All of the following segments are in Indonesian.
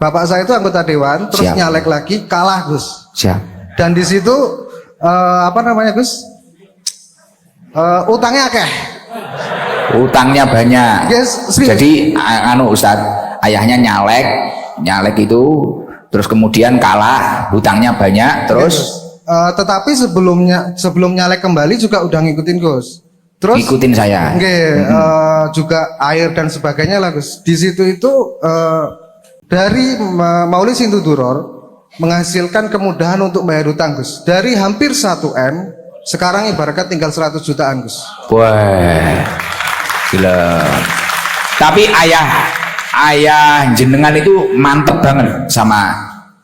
Bapak saya itu anggota dewan, terus Siap. nyalek lagi, kalah Gus. Siap. Dan di situ apa namanya Gus? Utangnya akeh. Utangnya banyak. Yes, serius. Jadi Ustadz, ayahnya nyalek itu, terus kemudian kalah, hutangnya banyak, terus Tetapi sebelum nyalek kembali juga udah ngikutin Gus. Terus ikutin saya. juga air dan sebagainya lah Gus. Di situ itu dari Maulid Sintuduror menghasilkan kemudahan untuk bayar hutang Gus. Dari hampir 1 M, sekarang ibaratnya tinggal 100 jutaan Gus. Wah, gila. Tapi ayah jenengan itu mantep banget sama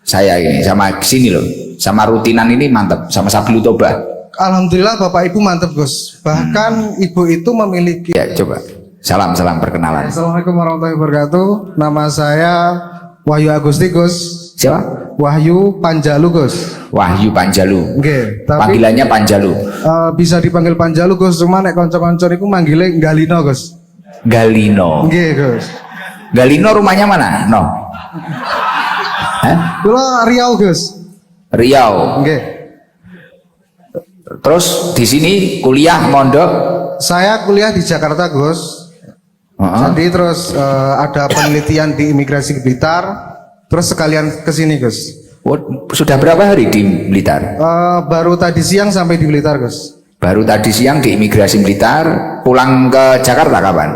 saya ini, sama sini loh, sama rutinan ini mantep, sama Sabilu Tobah. Alhamdulillah Bapak Ibu mantep Gus. Bahkan Ibu itu memiliki. Ya coba, salam perkenalan. Assalamualaikum warahmatullahi wabarakatuh. Nama saya Wahyu Agusti Gus. Siapa? Wahyu Panjalu Gus. Wahyu Panjalu. Oke, tapi Panggilannya Panjalu. bisa dipanggil Panjalu Gus, cuma nek kanca-kanca niku manggile Galino Gus. Galino. Nggih Gus. Galino rumahnya mana? No. Hah? Kula Riau Gus. Riau. Nggih. Terus di sini kuliah mondok. Saya kuliah di Jakarta Gus. Jadi terus ada penelitian di Imigrasi Blitar, terus sekalian ke sini Gus. Oh, sudah berapa hari di Blitar? Baru tadi siang sampai di Blitar Gus. Baru tadi siang di Imigrasi Blitar, pulang ke Jakarta kapan?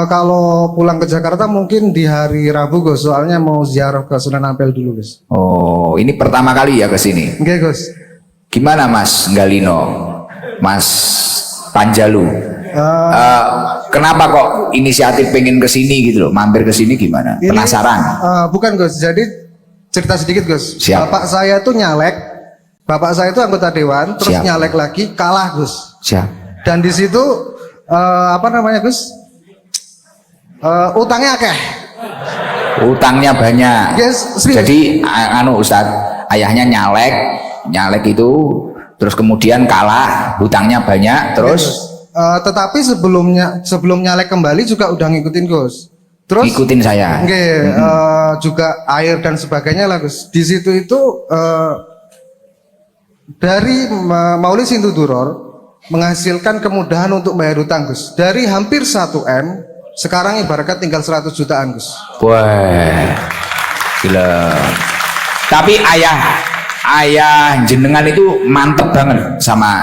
Kalau pulang ke Jakarta mungkin di hari Rabu Gus, soalnya mau ziarah ke Sunan Ampel dulu Gus. Oh, ini pertama kali ya ke sini. Nggih Gus. Gimana Mas Galino? Mas Panjalu? Kenapa kok inisiatif pengen ke sini gitu loh, mampir ke sini gimana? Penasaran? Bukan Gus, jadi cerita sedikit Gus. Siap. Bapak saya itu nyalek, bapak saya itu anggota dewan, terus Siap. nyalek lagi, kalah Gus. Siap. Dan di situ apa namanya Gus? Utangnya akeh. Utangnya banyak. Yes, serius. Jadi Ustadz, ayahnya nyalek itu, terus kemudian kalah, hutangnya banyak, terus Tetapi sebelum nyalek kembali juga udah ngikutin Gus. Terus ikutin saya. juga air dan sebagainya lah Gus. Di situ itu dari Maulid Sintuduror menghasilkan kemudahan untuk bayar hutang Gus. Dari hampir 1 M, sekarang ibaratnya tinggal 100 jutaan Gus. Wah, gila. Tapi ayah jenengan itu mantep banget sama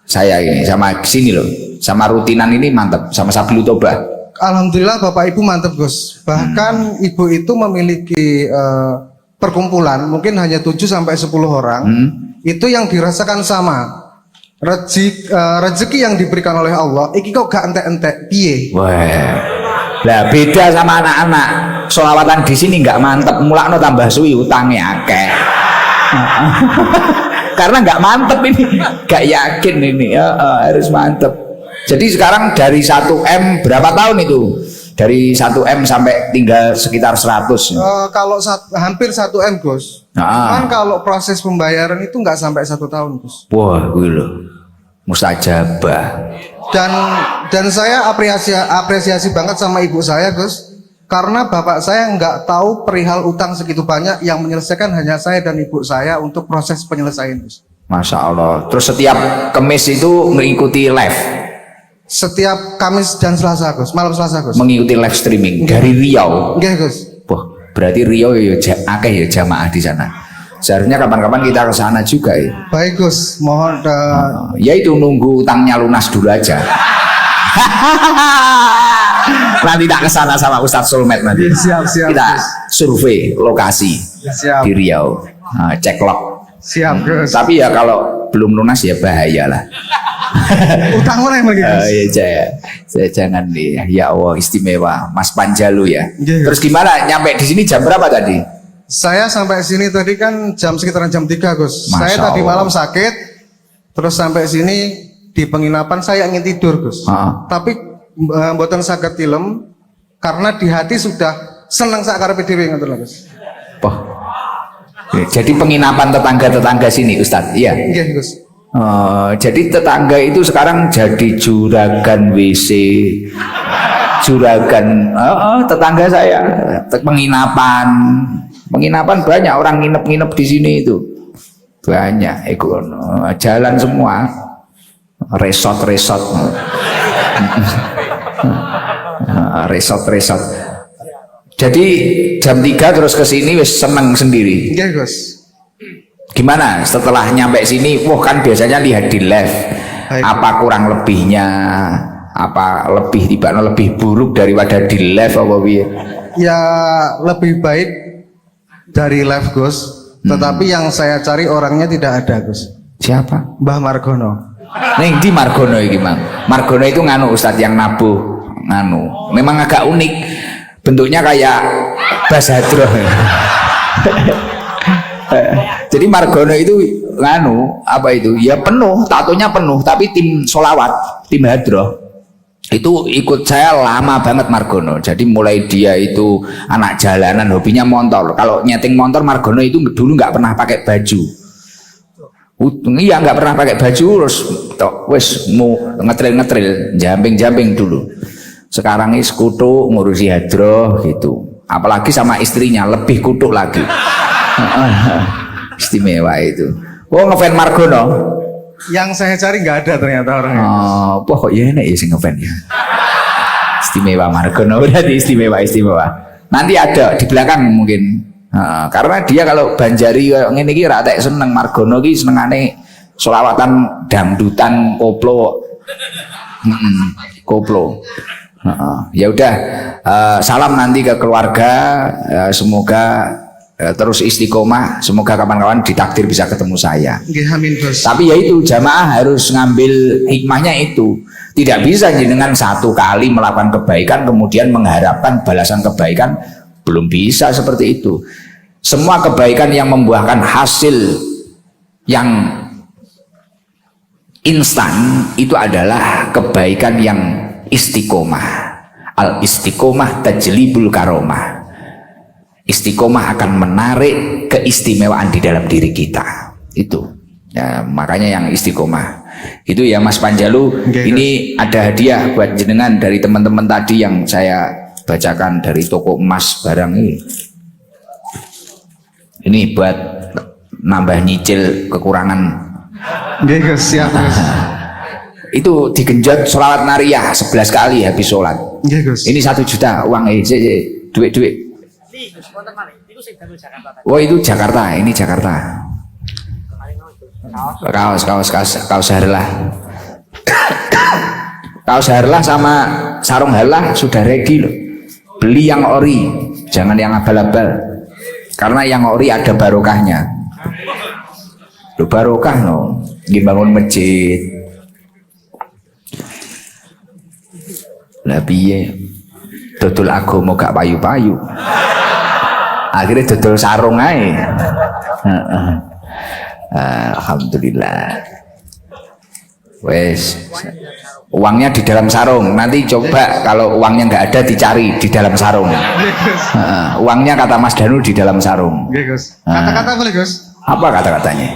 saya ini, sama sini loh, sama rutinan ini mantep, sama Sabilu Tobah. Alhamdulillah Bapak Ibu mantep Gus. Bahkan Ibu itu memiliki perkumpulan mungkin hanya 7 sampai 10 orang. Itu yang dirasakan sama. Rezeki yang diberikan oleh Allah iki kok gak entek-entek piye. Wah. Lah beda sama anak-anak. Sholawatan di sini nggak mantep, mulakno tambah suwi utangnya akeh. Karena nggak mantep ini, nggak yakin ini, harus mantep. Jadi sekarang dari 1 M berapa tahun itu? Dari 1 M sampai tinggal sekitar 100. Kalau hampir 1 M Gus. Kan kalau proses pembayaran itu nggak sampai 1 tahun Gus. Wah, gue loh, mustajabah. Dan saya apresiasi banget sama ibu saya Gus. Karena bapak saya nggak tahu perihal utang segitu banyak, yang menyelesaikan hanya saya dan ibu saya untuk proses penyelesaian Gus. Masya Allah. Terus setiap Kamis itu mengikuti live. Setiap Kamis dan Selasa Gus, malam Selasa Gus. Mengikuti live streaming dari Riau. Nggih Gus. Wah, berarti Riau ya akeh ya jamaah di sana. Seharusnya kapan-kapan kita ke sana juga ya. Baik Gus, mohon ya itu nunggu utangnya lunas dulu aja. Nanti tak ke sana sama Ustadz Sulmet nanti. Siap. Kita survei lokasi Siap. di Riau. Cek log. Siap Gus. Tapi ya kalau belum lunas ya bahaya lah. Utang mana yang lagi Gus? Ya, saya jangan nih. Ya Allah, istimewa Mas Panjalu ya. Iya. Terus gimana nyampe di sini jam berapa tadi? Saya sampai sini tadi kan sekitaran jam 3 Gus. Masya Saya tadi Allah. malam sakit, terus sampai sini di penginapan saya ingin tidur Gus. Tapi mboten saged tilem karena di hati sudah senang sak karepe dhewe ngoten lho Gus. Wah. Ya, jadi penginapan tetangga-tetangga sini Ustadz, iya. Nggih Gus. Jadi tetangga itu sekarang jadi juragan WC, juragan tetangga saya, penginapan. Penginapan banyak, orang nginep-nginep di sini itu banyak. Jalan semua, resort, resort. Jadi jam 3 terus ke sini wis seneng sendiri. Nggih, Gus. Gimana setelah nyampe sini? Wah, kan biasanya lihat di live. Baik. Apa kurang lebihnya? Apa lebih lebih buruk daripada di live apa piye? Ya lebih baik dari live, Gus. Tetapi yang saya cari orangnya tidak ada, Gus. Siapa? Mbah Margono. Ning di Margono iki, Mang. Margono itu nganu Ustadz yang nabuh nganu. Memang agak unik. Bentuknya kayak Bas Hadroh. Jadi Margono itu nganu apa itu? Ya penuh, tatonya penuh, tapi tim solawat, tim Hadroh itu ikut saya lama banget Margono. Jadi mulai dia itu anak jalanan, hobinya motor. Kalau nyeting motor, Margono itu dulu nggak pernah pakai baju. Iya, nggak pernah pakai baju, terus wes mau ngetril, jamping dulu. Sekarang ini sekutu ngurusi Hadroh gitu. Apalagi sama istrinya lebih kutuk lagi. Istimewa itu. Oh, ngefans Margono. Yang saya cari nggak ada ternyata orangnya. Oh, kok ya enak ya sing ngefans ya. Istimewa Margono, berarti istimewa. Nanti ada di belakang mungkin. Karena dia kalau Banjari ngene iki ra tek seneng, Margono iki senengane selawatan dangdutan koplo. Koplo. Ya udah, salam nanti ke keluarga, semoga terus istiqomah, semoga kawan-kawan ditakdir bisa ketemu saya. Nggih, amin, Bos. Tapi ya itu jamaah harus ngambil hikmahnya itu. Tidak bisa dengan satu kali melakukan kebaikan kemudian mengharapkan balasan kebaikan, belum bisa seperti itu. Semua kebaikan yang membuahkan hasil yang instan itu adalah kebaikan yang istiqomah. Al istiqomah tajlibul karomah. Istiqomah akan menarik keistimewaan di dalam diri kita. Itu ya, makanya yang istiqomah itu ya Mas Panjalu. Ini ada hadiah buat jenengan dari teman-teman tadi yang saya bacakan dari toko emas barang ini. Ini buat nambah nyicil kekurangan. Nggih, Gus, siap, Gus. Itu digenjot sholawat nariyah 11 kali habis sholat. Nggih, Gus. Ini 1 juta uang duit. Oh, itu Jakarta, ini Jakarta. Kaos harlah. Kaos harlah sama sarung harlah sudah ready loh. Beli yang ori, jangan yang abal-abal. Karena yang ori ada barokahnya. Loh, barokah no, dibangun masjid. Lah piye? Dodol agama gak payu-payu. Akhirnya dodol sarung ae. Alhamdulillah. Wes, uangnya di dalam sarung. Nanti coba kalau uangnya nggak ada dicari di dalam sarung. Uangnya kata Mas Danu di dalam sarung. Nggih, Gus. Kata-kata boleh, Gus? Apa kata-katanya?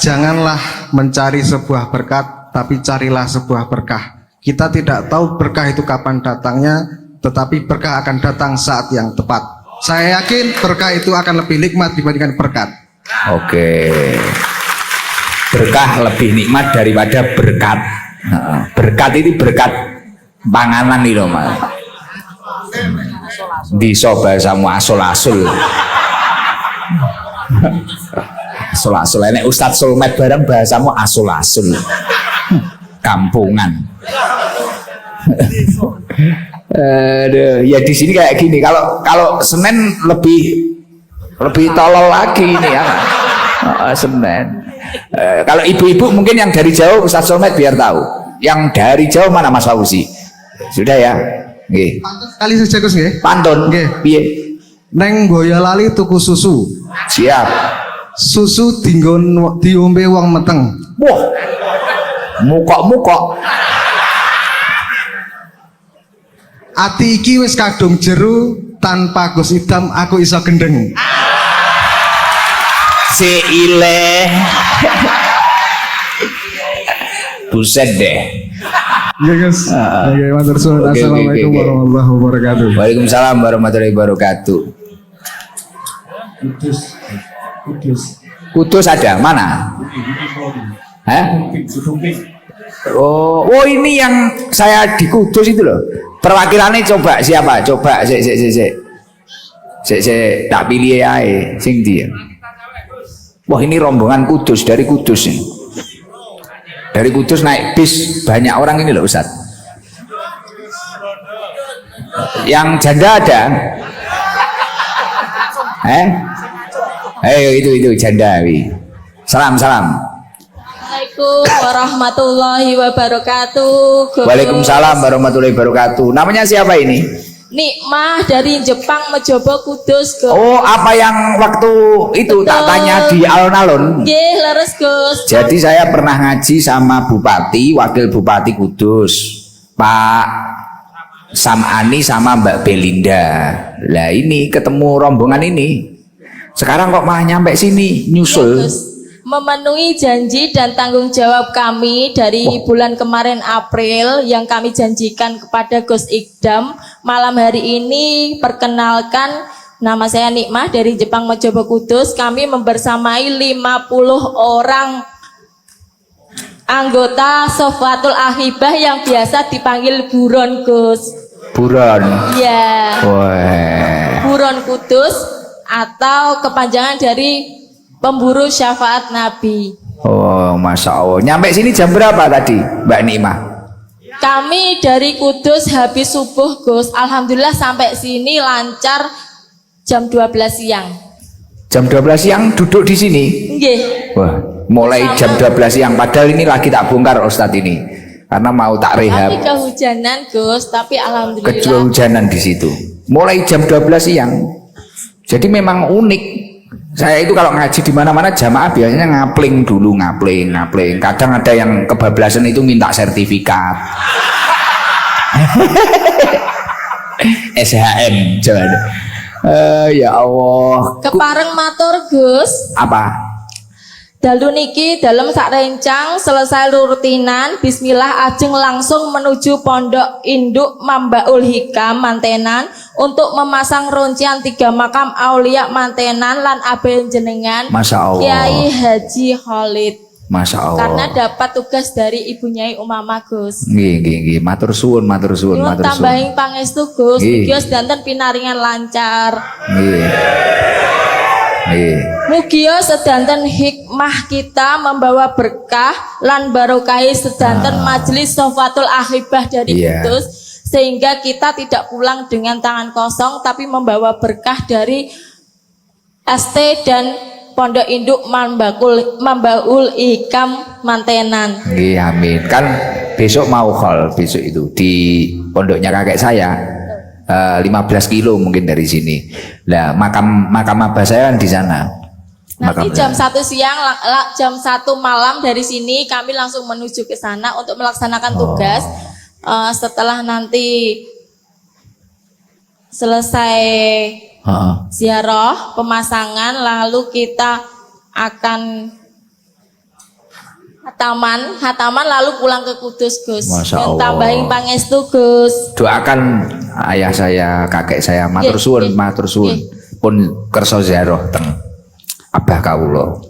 Janganlah mencari sebuah berkat, tapi carilah sebuah berkah. Kita tidak tahu berkah itu kapan datangnya, tetapi berkah akan datang saat yang tepat. Saya yakin berkah itu akan lebih nikmat dibandingkan berkat. Oke. Berkah lebih nikmat daripada berkat. Berkat itu berkat panganan itu, Mas. Bisa bahasamu asul-asul. Asul-asul. Ini Ustadz Sulmet bareng bahasamu asul-asul. Kampungan. Ya di sini kayak gini. Kalau Senen lebih tolol lagi ini ya. Senen. Kalau ibu-ibu mungkin yang dari jauh Ustadz Sulmet biar tahu. Yang dari jauh mana Mas Fauzi? Sudah ya. Nggih. Pantun sekali saja, Gus, nggih. Pantun. Nggih. Piye? Neng Boyolali tuku susu. Siap. Susu diombe wong meteng. Wah. Mukok-mukok. Ati iki wis kadung jeru, tanpa Gus Idam aku iso gendeng. Seile. Buset deh. Nggih, Gus. Nggih, matur suwun. Assalamualaikum warahmatullahi wabarakatuh. Waalaikumsalam warahmatullahi wabarakatuh. Kudus. Kudus. Kudus ada mana? Hah? Oh ini yang saya di Kudus itu loh. Perwakilannya coba siapa? Coba tak pilih aja sing dia. Wah ini rombongan Kudus dari Kudus ini. Dari Kudus naik bis banyak orang ini loh Ustaz. Yang janda ada? Ayo itu janda. Salam. Assalamualaikum warahmatullahi wabarakatuh. Waalaikumsalam warahmatullahi wabarakatuh. Namanya siapa ini? Nikmah dari Jepang Mejobo Kudus, Gus. Oh, apa yang waktu itu tak tanya di alun-alun? Nggih, leres, Gus. Jadi saya pernah ngaji sama Bupati, Wakil Bupati Kudus, Pak Samani sama Mbak Belinda. Lah ini ketemu rombongan ini. Sekarang kok malah nyampe sini nyusul. Ya, Gus. Memenuhi janji dan tanggung jawab kami dari bulan kemarin April yang kami janjikan kepada Gus Ikdam. Malam hari ini perkenalkan, nama saya Nikmah dari Jepang Mejobo Kudus. Kami membersamai 50 orang anggota Sofatul Ahibah yang biasa dipanggil Buron, Gus. Buron. Iya. Wah. Buron Kudus atau kepanjangan dari pemburu syafaat Nabi. Oh, Masya Allah. Nyampe sini jam berapa tadi, Mbak Nikmah? Kami dari Kudus habis subuh, Gus. Alhamdulillah sampai sini lancar jam 12 siang. Jam 12 siang duduk di sini? Nggih. Wah, mulai jam 12 siang. Padahal ini lagi tak bongkar Ustadz ini. Karena mau tak rehab. Tapi kehujanan, Gus. Tapi alhamdulillah. Kehujanan di situ. Mulai jam 12 siang. Jadi memang unik. Saya itu kalau ngaji di mana-mana jamaah biasanya ngapling dulu, ngapling. Kadang ada yang kebablasan itu minta sertifikat. SHM, coba. Ya Allah. Kepareng matur, Gus. Apa? Dalu niki dalam sak rencang selesai rutinan bismillah ajeng langsung menuju pondok induk Mambaul Hikam Mantenan untuk memasang runcian 3 makam aulia Mantenan lan aben jenengan Masya Allah. Kiai Haji Khalid. Masya Allah. Karena dapat tugas dari Ibu Nyai Umama, Gus. Nggih. Matur suwun. Nyuwun tambahin pangestu, Gus. Nggih. Mugi sedanten pinaringan lancar. Nggih. Mugi sedanten hikmah kita membawa berkah lan barokai sedanten majelis Sofatul Ahibah dari Kudus, sehingga kita tidak pulang dengan tangan kosong tapi membawa berkah dari ST dan Pondok Induk Mambaul Hikam Mantenan. Nggih, amin. Kan besok mau khol, besok itu di pondoknya kakek saya. 15 kilo mungkin dari sini. Lah makam abah saya kan di sana. Nanti jam 1 siang, jam 1 malam dari sini kami langsung menuju ke sana untuk melaksanakan tugas. Setelah nanti selesai ziarah pemasangan, lalu kita akan hataman lalu pulang ke Kudus, Gus. Masya Allah. Tambahin pangestu, Gus. Doakan ayah saya, kakek saya, matur suwun. Pun kerso ziarah teng abah kawula.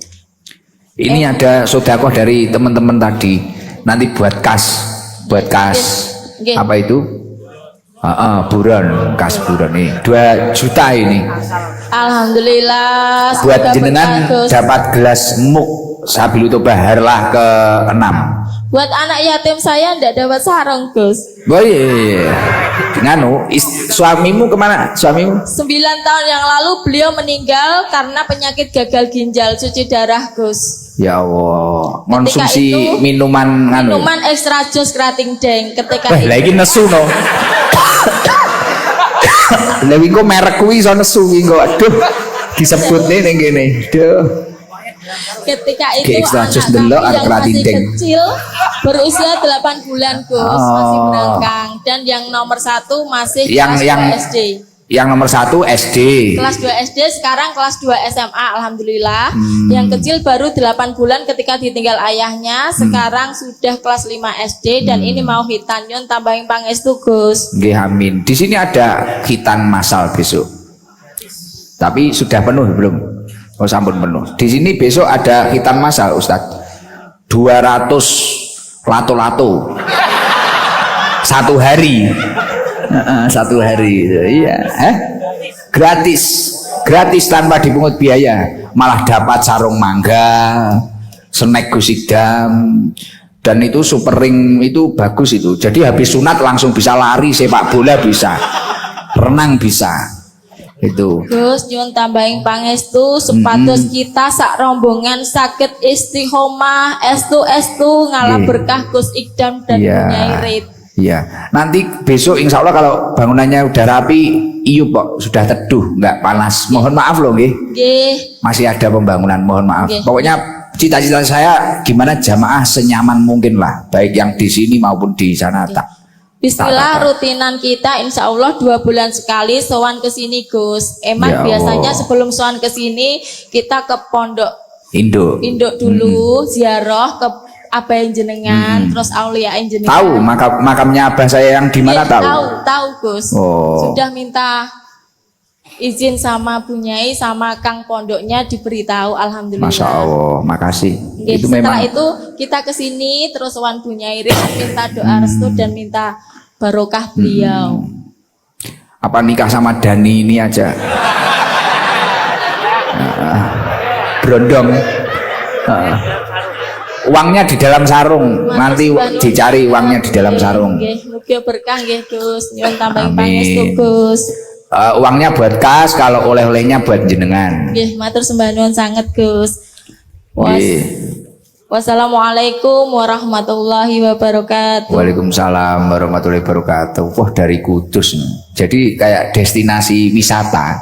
Ini ada sedekah dari teman-teman tadi. Nanti buat kas. Apa itu? Buron, kas buron ini 2 juta ini. Alhamdulillah. Buat jenengan dapat gelas muk Sabilu Bahar lah ke-6. Buat anak yatim saya ndak dapat sarung, Gus. Oh iya. Nganu, suamimu kemana? Suamimu? 9 tahun yang lalu beliau meninggal karena penyakit gagal ginjal, cuci darah, Gus. Ya Allah, konsumsi itu, minuman nganu. Minuman ekstra jus kerating deng ketika itu. Lagi nesu no. Lagi kok merek kuwi iso nesu kok. Aduh, disebut nih ning kene. Duh. Ketika itu Ekstra anak jus kami delok yang kerating masih deng. kecil berusia 8 bulan, Gus, masih berangkang, dan yang nomor 1 masih kelas 2 SD. Yang nomor 1 SD. Kelas 2 SD, sekarang kelas 2 SMA, alhamdulillah. Yang kecil baru 8 bulan ketika ditinggal ayahnya, sekarang sudah kelas 5 SD dan ini mau hitanyun tambahin pangestu, Gus. Nggih, amin. Di sini ada khitan masal besok. Tapi sudah penuh belum? Oh sampun penuh. Di sini besok ada khitan masal Ustadz. 200 lato-lato. Satu hari. Satu hari. Iya, gratis tanpa dipungut biaya. Malah dapat sarung mangga, snack gusidam, dan itu super ring itu bagus itu. Jadi habis sunat langsung bisa lari, sepak bola bisa, renang bisa. Itu. Gus nyuwun tambahin pangestu supados kita sak rombongan sakit istiqomah estu ngalah berkah Gus Ikdam dan Nyai Rit. Iya. Nanti besok insya Allah kalau bangunannya udah rapi, iup kok sudah teduh, nggak panas. Mohon maaf loh, nggih. Masih ada pembangunan, mohon maaf. Pokoknya cita-cita saya gimana jamaah senyaman mungkin lah, baik yang di sini maupun di sana. Bismillah, rutinan kita insya Allah 2 bulan sekali sowan ke sini Gus. Emang biasanya sebelum sowan ke sini kita ke pondok Induk dulu ziarah ke Abah Jenengan, terus Aulia Jenengan. Tahu makamnya Abah saya yang di mana tahu? Tahu Gus. Sudah minta izin sama Bu Nyai sama Kang pondoknya diberitahu, alhamdulillah. Masya Allah, makasih. Itu setelah itu kita ke sini terus wan Bu Nyai minta doa restu dan minta barokah beliau. Apa nikah sama Dani ini aja? Berondong. Uangnya di dalam sarung. Nanti dicari uangnya di dalam sarung. Mugi berkah nggih Gus. Nyuwun tambahin pangestu Gus. Uangnya buat kas, kalau oleh-olehnya buat jenengan. Nggih, matur sembah nuwun sanget Gus. Wassalamualaikum warahmatullahi wabarakatuh. Waalaikumsalam warahmatullahi wabarakatuh. Wah, dari Kudus. Jadi kayak destinasi wisata.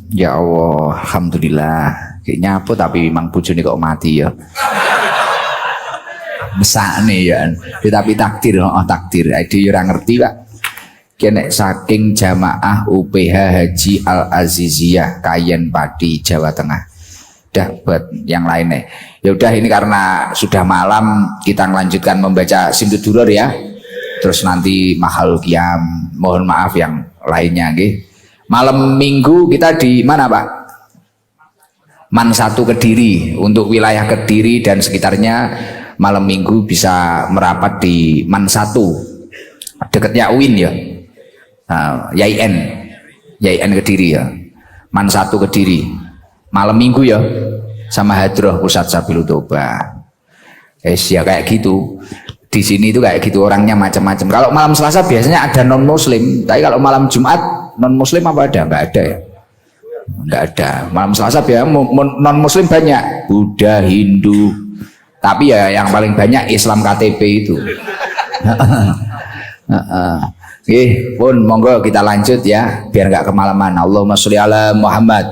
Ya Allah, alhamdulillah. Kayaknya apa tapi memang bojone kok mati ya. Mesakne ya. Tapi takdir, takdir. Ade ora ngerti, Pak. Kene saking jamaah UPH Haji Al Aziziyah Kayen Pati Jawa Tengah. Udah buat yang lainnya. Ya udah, ini karena sudah malam kita melanjutkan membaca Simtud Duror ya. Terus nanti Mahal Qiyam. Mohon maaf yang lainnya nggih. Malam Minggu kita di mana, Pak? Man 1 Kediri. Untuk wilayah Kediri dan sekitarnya malam Minggu bisa merapat di Man 1. Dekatnya UIN ya. YIN Kediri ya. Man 1 Kediri. Malam Minggu ya, sama Hadroh Pusat Sabilu Toba. Ya kayak gitu. Di sini itu kayak gitu, orangnya macam-macam. Kalau malam Selasa biasanya ada non Muslim, tapi kalau malam Jumat non Muslim apa ada? Nggak ada ya. Nggak ada. Malam Selasa biasanya non Muslim banyak, Buddha, Hindu. Tapi ya yang paling banyak Islam KTP itu. Oke, pun monggo kita lanjut ya, biar nggak kemalaman. Allahumma sholli ala Muhammad.